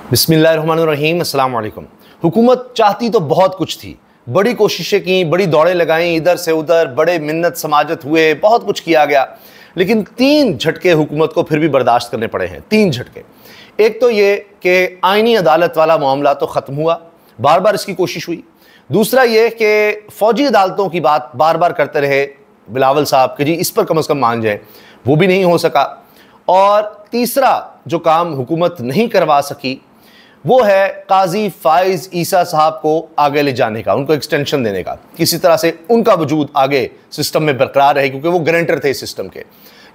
बिस्मिल्लाहिर्रहमानिर्रहीम, अस्सलाम वालेकुम। हुकूमत चाहती तो बहुत कुछ थी, बड़ी कोशिशें की, बड़ी दौड़ें लगाई, इधर से उधर बड़े मिन्नत समाजत हुए, बहुत कुछ किया गया, लेकिन 3 झटके हुकूमत को फिर भी बर्दाश्त करने पड़े हैं। 3 झटके। एक तो ये कि आईनी अदालत वाला मामला तो ख़त्म हुआ, बार बार इसकी कोशिश हुई। दूसरा ये कि फ़ौजी अदालतों की बात बार बार करते रहे बिलावल साहब कि जी इस पर कम अज़ कम मान जाए, वो भी नहीं हो सका। और तीसरा जो काम हुकूमत नहीं करवा सकी वो है काजी फाइज ईसा साहब को आगे ले जाने का, उनको एक्सटेंशन देने का, किसी तरह से उनका वजूद आगे सिस्टम में बरकरार रहे, क्योंकि वो गारंटर थे इस सिस्टम के।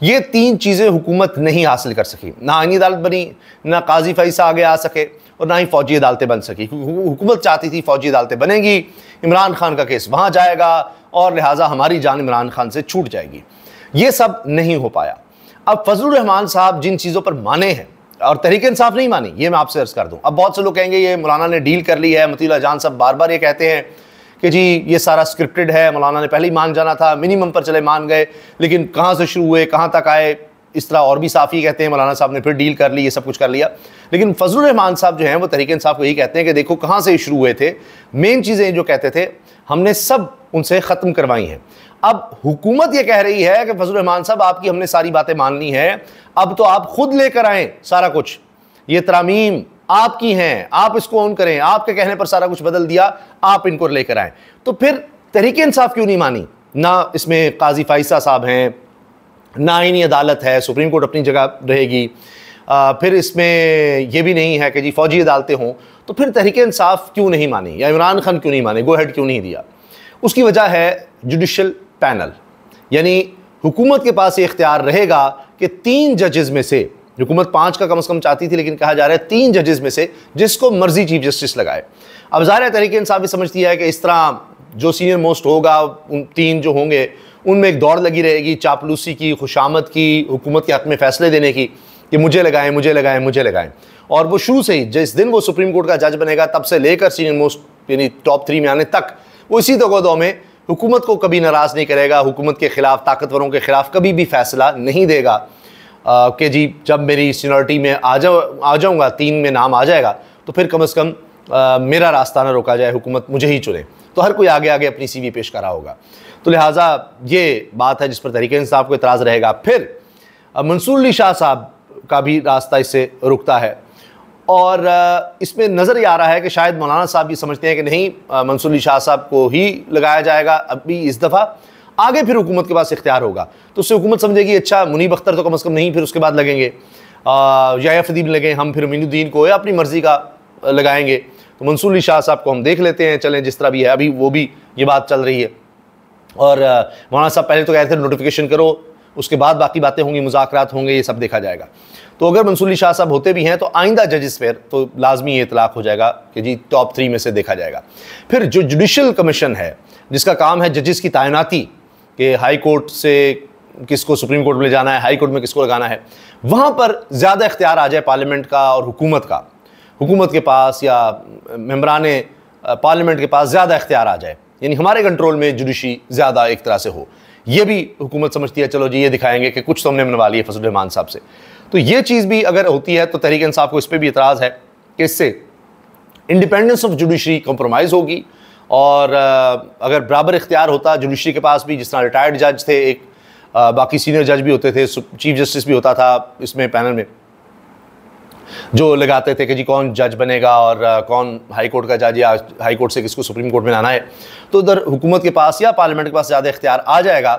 ये 3 चीज़ें हुकूमत नहीं हासिल कर सकी, ना आईनी अदालत बनी, ना काजी फाइज आगे आ सके, और ना ही फ़ौजी अदालतें बन सकी। हुकूमत चाहती थी फ़ौजी अदालतें बनेंगी, इमरान खान का केस वहाँ जाएगा और लिहाजा हमारी जान इमरान खान से छूट जाएगी। ये सब नहीं हो पाया। अब फजलुर रहमान साहब जिन चीज़ों पर माने हैं और तहरीक इंसाफ नहीं मानी, ये मैं आपसे अर्ज कर दूं। अब बहुत से लोग कहेंगे ये मौलाना ने डील कर ली है, मतीउल्लाह जान साहब बार बार ये कहते हैं कि जी ये सारा स्क्रिप्टेड है, मौलाना ने पहले ही मान जाना था, मिनिमम पर चले मान गए, लेकिन कहाँ से शुरू हुए कहाँ तक आए, इस तरह और भी साफ़ी कहते हैं मौलाना साहब ने फिर डील कर ली, ये सब कुछ कर लिया। लेकिन फजलुर रहमान साहब जो हैं वो तहरीक इंसाफ को यही कहते हैं कि देखो कहाँ से शुरू हुए थे, मेन चीज़ें जो कहते थे हमने सब उनसे ख़त्म करवाई हैं। अब हुकूमत ये कह रही है कि फजलुर रहमान साहब आपकी हमने सारी बातें मान ली हैं, अब तो आप खुद लेकर आएँ सारा कुछ, ये तरामीम आपकी हैं, आप इसको ऑन करें, आपके कहने पर सारा कुछ बदल दिया, आप इनको लेकर आएँ। तो फिर तहरीक इंसाफ क्यों नहीं मानी? ना इसमें काजी फाइसा साहब हैं, ना आईनी अदालत है, सुप्रीम कोर्ट अपनी जगह रहेगी, फिर इसमें यह भी नहीं है कि जी फ़ौजी अदालतें हों, तो फिर तहरीक इंसाफ क्यों नहीं मानी या इमरान खान क्यों नहीं माने, गो हेड क्यों नहीं दिया? उसकी वजह है जुडिशल पैनल, यानी हुकूमत के पास ये इख्तियार रहेगा कि 3 जजेस में से, हुकूमत 5 का कम से कम चाहती थी, लेकिन कहा जा रहा है 3 जजेस में से जिसको मर्जी चीफ जस्टिस लगाए। अब ज़ाहिर है तहरीक इंसाफ भी समझती है कि इस तरह जो सीनियर मोस्ट होगा, उन 3 जो होंगे उनमें एक दौड़ लगी रहेगी चापलूसी की, खुशामद की, हुकूमत के हक़ में फ़ैसले देने की कि मुझे लगाएं, मुझे लगाएं, मुझे लगाएं। और वो शुरू से ही जिस दिन वो सुप्रीम कोर्ट का जज बनेगा तब से लेकर सीनियर मोस्ट यानी टॉप 3 में आने तक वो इसी दो में हुकूमत को कभी नाराज़ नहीं करेगा, हुकूमत के ख़िलाफ़, ताकतवरों के ख़िलाफ़ कभी भी फ़ैसला नहीं देगा कि जी जब मेरी सीनियरिटी में आ जाऊँगा, 3 में नाम आ जाएगा तो फिर कम से कम मेरा रास्ता ना रोका जाए, हुकूमत मुझे ही चुने। तो हर कोई आगे आगे अपनी CV पेश करा होगा। तो लिहाजा ये बात है जिस पर तहरीक इंसाफ को एतराज़ रहेगा। फिर मंसूर अली शाह साहब का भी रास्ता इससे रुकता है, और इसमें नज़र ये आ रहा है कि शायद मौलाना साहब ये समझते हैं कि नहीं, मंसूर अली शाह साहब को ही लगाया जाएगा अभी इस दफ़ा, आगे फिर हुकूमत के पास इख्तियार होगा। तो उससे हुकूमत समझेगी अच्छा मुनीब अख्तर तो कम से कम नहीं, फिर उसके बाद लगेंगे याया फदीब लगें, हम फिर अमीनुद्दीन को या अपनी मर्ज़ी का लगाएंगे। तो मंसूर अली शाह साहब को हम देख लेते हैं, चलें जिस तरह भी है, अभी वो भी ये बात चल रही है। और मौलाना साहब पहले तो कहते थे नोटिफिकेशन करो, उसके बाद बाकी बातें होंगी, मुज़ाकरात होंगे, ये सब देखा जाएगा। तो अगर मंसूर अली शाह साहब होते भी हैं तो आइंदा जजेस पर तो लाजमी ये इतलाक़ हो जाएगा कि जी टॉप 3 में से देखा जाएगा। फिर जो जुडिशल कमीशन है जिसका काम है जजेस की तैनाती, कि हाई कोर्ट से किसको सुप्रीम कोर्ट में ले जाना है, हाई कोर्ट में किसको लगाना है, वहाँ पर ज़्यादा इख्तियार आ जाए पार्लियामेंट का और हुकूमत का, हुकूमत के पास या मेंबरान पार्लियामेंट के पास ज़्यादा इख्तियार आ जाए, यानी हमारे कंट्रोल में जुडिशरी ज़्यादा एक तरह से हो, ये भी हुकूमत समझती है चलो जी ये दिखाएंगे कि कुछ तो हमने मनवा लिया फजलुर रहमान साहब से। तो ये चीज़ भी अगर होती है तो तहरीक इंसाफ को इस पर भी इतराज़ है कि इससे इंडिपेंडेंस ऑफ जुडिशरी कॉम्प्रोमाइज़ होगी, और अगर बराबर इख्तियार होता जुडिशरी के पास भी, जिस तरह रिटायर्ड जज थे एक, बाकी सीनियर जज भी होते थे, चीफ जस्टिस भी होता था इसमें पैनल में, जो लगाते थे कि जी कौन जज बनेगा और कौन हाई कोर्ट का जज, या हाई कोर्ट से किसको सुप्रीम कोर्ट में लाना है। तो उधर हुकूमत के पास या पार्लियामेंट के पास ज़्यादा इख्तियार आ जाएगा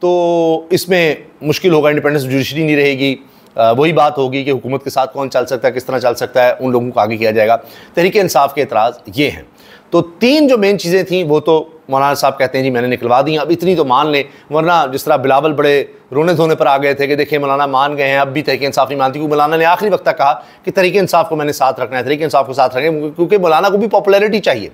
तो इसमें मुश्किल होगा, इंडिपेंडेंस जुडिशरी नहीं रहेगी। वही बात होगी कि हुकूमत के साथ कौन चल सकता है, किस तरह चल सकता है, उन लोगों को आगे किया जाएगा। तहरीक इंसाफ के एतराज़ ये हैं। तो 3 जो मेन चीज़ें थी वो तो मौलाना साहब कहते हैं जी मैंने निकलवा दी, अब इतनी तो मान लें, वरना जिस तरह बिलावल बड़े रोने धोने पर आ गए थे कि देखिए मौलाना मान गए हैं, अब भी तहरीक इंसाफ नहीं मानती, क्योंकि मौलाना ने आखिरी वक्त तक कहा कि तहरीक इंसाफ को मैंने साथ रखना है, तहरीक इंसाफ को साथ रखेंगे, क्योंकि मौलाना को भी पॉपुलैरिटी चाहिए।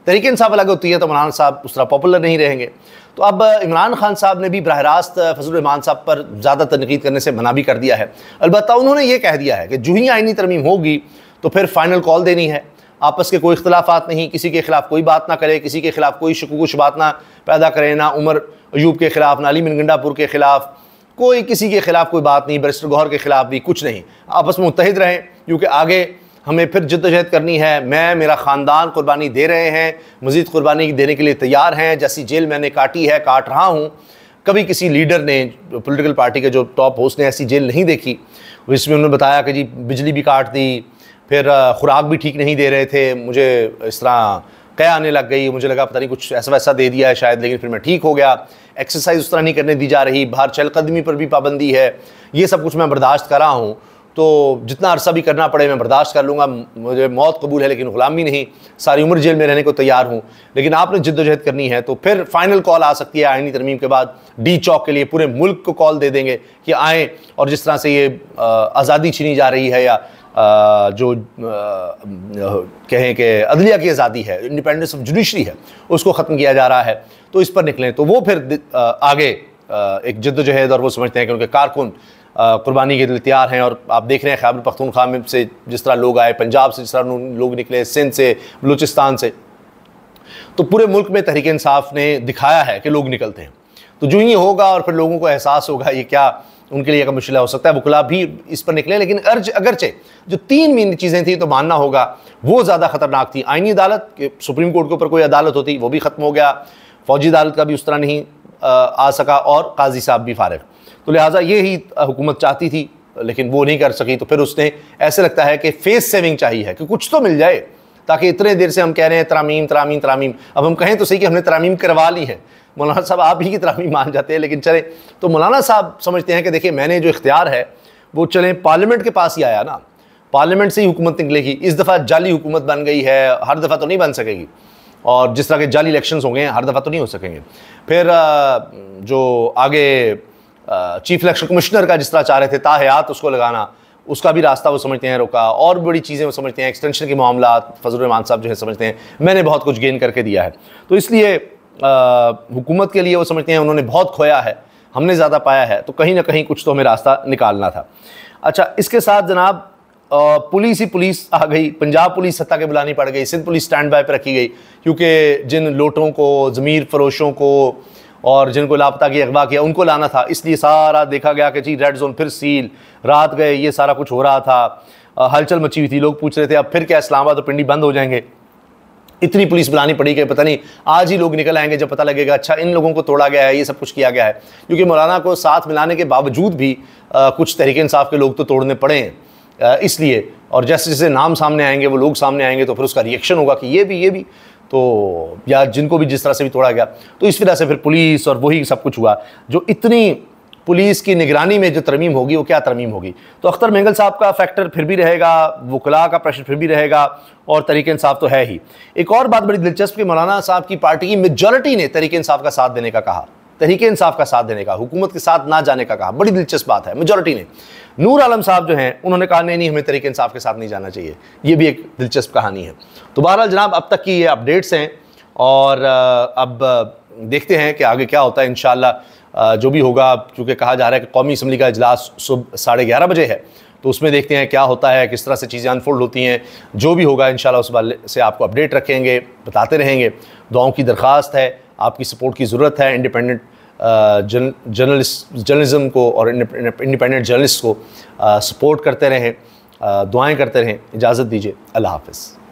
तहरीक इंसाफ अलग होती है तो मौलाना साहब उस तरह पॉपुलर नहीं रहेंगे। तो अब इमरान खान साहब ने भी बराह रास्त फजलुर रहमान साहब पर ज़्यादा तनकीद करने से मना भी कर दिया है। अलबत्ता उन्होंने ये कह दिया है कि जो ही आईनी तरमीम होगी तो फिर फाइनल कॉल देनी है, आपस के कोई इख्तलाफात नहीं, किसी के खिलाफ कोई बात ना करे, किसी के खिलाफ कोई शुकूक शुबात ना पैदा करे, ना उमर अयूब के खिलाफ, ना अली मिन गंडापुर के खिलाफ, कोई किसी के खिलाफ कोई बात नहीं, बैरिस्टर गौहर के खिलाफ भी कुछ नहीं, आपस में मुत्तहिद रहें, क्योंकि आगे हमें फिर जद्दोजहद करनी है। मैं, मेरा ख़ानदान कुर्बानी दे रहे हैं, मज़ीद कुर्बानी देने के लिए तैयार हैं। जैसी जेल मैंने काटी है, काट रहा हूँ। कभी किसी लीडर ने, पॉलिटिकल पार्टी के जो टॉप होस्ट ने, ऐसी जेल नहीं देखी जिसमें उन्होंने बताया कि जी बिजली भी काट दी, फिर खुराक भी ठीक नहीं दे रहे थे, मुझे इस तरह कै आने लग गई, मुझे लगा पता नहीं कुछ ऐसा वैसा दे दिया है शायद, लेकिन फिर मैं ठीक हो गया। एक्सरसाइज उस तरह नहीं करने दी जा रही, बाहर चहलकदमी पर भी पाबंदी है। ये सब कुछ मैं बर्दाश्त कर रहा हूँ, तो जितना अरसा भी करना पड़े मैं बर्दाश्त कर लूँगा। मुझे मौत कबूल है लेकिन ग़ुलामी नहीं। सारी उम्र जेल में रहने को तैयार हूँ, लेकिन आपने जिद्दोजहद करनी है तो फिर फाइनल कॉल आ सकती है आईनी तरमीम के बाद। डी चौक के लिए पूरे मुल्क को कॉल दे देंगे कि आएँ, और जिस तरह से ये आज़ादी छीनी जा रही है, या जो कहें कि अदलिया की आज़ादी है, इंडिपेंडेंस ऑफ जुडिशरी है, उसको ख़त्म किया जा रहा है, तो इस पर निकलें। तो वो फिर आगे एक जद्दोजहद, और वो समझते हैं कि उनके कारकुन कुर्बानी के लिए तैयार हैं। और आप देख रहे हैं खैबर पख्तूनख्वा में से जिस तरह लोग आए, पंजाब से जिस तरह लोग निकले, सिंध से, बलूचिस्तान से, तो पूरे मुल्क में तहरीक इंसाफ ने दिखाया है कि लोग निकलते हैं। तो जो ही होगा और फिर लोगों को एहसास होगा ये क्या उनके लिए एक मुश्किल हो सकता है, वकुला भी इस पर निकले। लेकिन अगरचे जो 3 मेन चीज़ें थी तो मानना होगा वो ज़्यादा ख़तरनाक थी। आईनी अदालत के, सुप्रीम कोर्ट के ऊपर कोई अदालत होती वो भी ख़त्म हो गया, फ़ौजी अदालत का भी उस तरह नहीं आ सका, और काजी साहब भी फारिग। तो लिहाजा ये ही हुकूमत चाहती थी लेकिन वो नहीं कर सकी। तो फिर उसने, ऐसे लगता है कि फेस सेविंग चाहिए है कि कुछ तो मिल जाए, ताकि इतने देर से हम कह रहे हैं तरामीम तरामीम तरामीम, अब हम कहें तो सही कि हमने तरामीम करवा ली है। मौलाना साहब आप ही की तरामीम मान जाते हैं, लेकिन चले, तो मौलाना साहब समझते हैं कि देखिए मैंने जो इख्तियार है वो चले पार्लियामेंट के पास ही आया ना, पार्लियामेंट से ही हुकूमत निकलेगी। इस दफ़ा जाली हुकूमत बन गई है, हर दफ़ा तो नहीं बन सकेगी, और जिस तरह के जाली इलेक्शंस हो गए हैं हर दफ़ा तो नहीं हो सकेंगे। फिर जो आगे चीफ इलेक्शन कमिश्नर का जिस तरह चाह रहे थे ताहयात उसको लगाना, उसका भी रास्ता वो समझते हैं रोका, और बड़ी चीज़ें वो समझते हैं, एक्सटेंशन के मामला फजल रहमान साहब जो है समझते हैं मैंने बहुत कुछ गेन करके दिया है। तो इसलिए हुकूमत के लिए वो समझते हैं उन्होंने बहुत खोया है, हमने ज़्यादा पाया है, तो कहीं ना कहीं कुछ तो हमें रास्ता निकालना था। अच्छा, इसके साथ जनाब पुलिस ही पुलिस आ गई, पंजाब पुलिस सत्ता के बुलानी पड़ गई, सिंध पुलिस स्टैंड बाय पर रखी गई, क्योंकि जिन लोटों को, ज़मीर फरोशों को, और जिनको लापता किया, अगवा किया, उनको लाना था। इसलिए सारा देखा गया कि जी रेड जोन फिर सील, रात गए, ये सारा कुछ हो रहा था, हलचल मची हुई थी। लोग पूछ रहे थे अब फिर क्या इस्लामाबाद और पिंडी बंद हो जाएंगे। इतनी पुलिस बुलानी पड़ी कि पता नहीं आज ही लोग निकल आएंगे जब पता लगेगा अच्छा इन लोगों को तोड़ा गया है, ये सब कुछ किया गया है। क्योंकि मौलाना को साथ मिलाने के बावजूद भी कुछ तहरीक इंसाफ के लोग तो तोड़ने पड़े हैं, इसलिए। और जैसे जैसे नाम सामने आएंगे, वो लोग सामने आएंगे, तो फिर उसका रिएक्शन होगा कि ये भी, तो या जिनको भी जिस तरह से भी तोड़ा गया, तो इस वजह से फिर पुलिस और वही सब कुछ हुआ। जो इतनी पुलिस की निगरानी में जो तरमीम होगी वो क्या तरमीम होगी। तो अख्तर मेंगल साहब का फैक्टर फिर भी रहेगा, वकला का प्रेशर फिर भी रहेगा, और तहरीक इंसाफ तो है ही। एक और बात बड़ी दिलचस्प कि मौलाना साहब की पार्टी की मेजॉरिटी ने तहरीक इंसाफ का साथ देने का कहा, तहरीक इंसाफ का साथ देने का, हुकूमत के साथ ना जाने का कहा। बड़ी दिलचस्प बात है, मेजॉरिटी ने। नूर आलम साहब जो हैं उन्होंने कहा नहीं हमें तहरीक इंसाफ के साथ नहीं जाना चाहिए। ये भी एक दिलचस्प कहानी है। तो बहरहाल जनाब अब तक की ये अपडेट्स हैं, और अब देखते हैं कि आगे क्या होता है। इंशाअल्लाह जो भी होगा, क्योंकि कहा जा रहा है कि कौमी असम्बली का इजलास सुबह 11:30 बजे है, तो उसमें देखते हैं क्या होता है, किस तरह से चीज़ें अनफोल्ड होती हैं। जो भी होगा इंशाअल्लाह उस बारे से आपको अपडेट रखेंगे, बताते रहेंगे। दुआओं की दरख्वास्त है, आपकी सपोर्ट की ज़रूरत है। इंडिपेंडेंट जर्नलिज़म को और इंडिपेंडेंट जर्नलिस्ट को सपोर्ट करते रहें, दुआएं करते रहें। इजाज़त दीजिए, अल्लाह हाफ़िज़।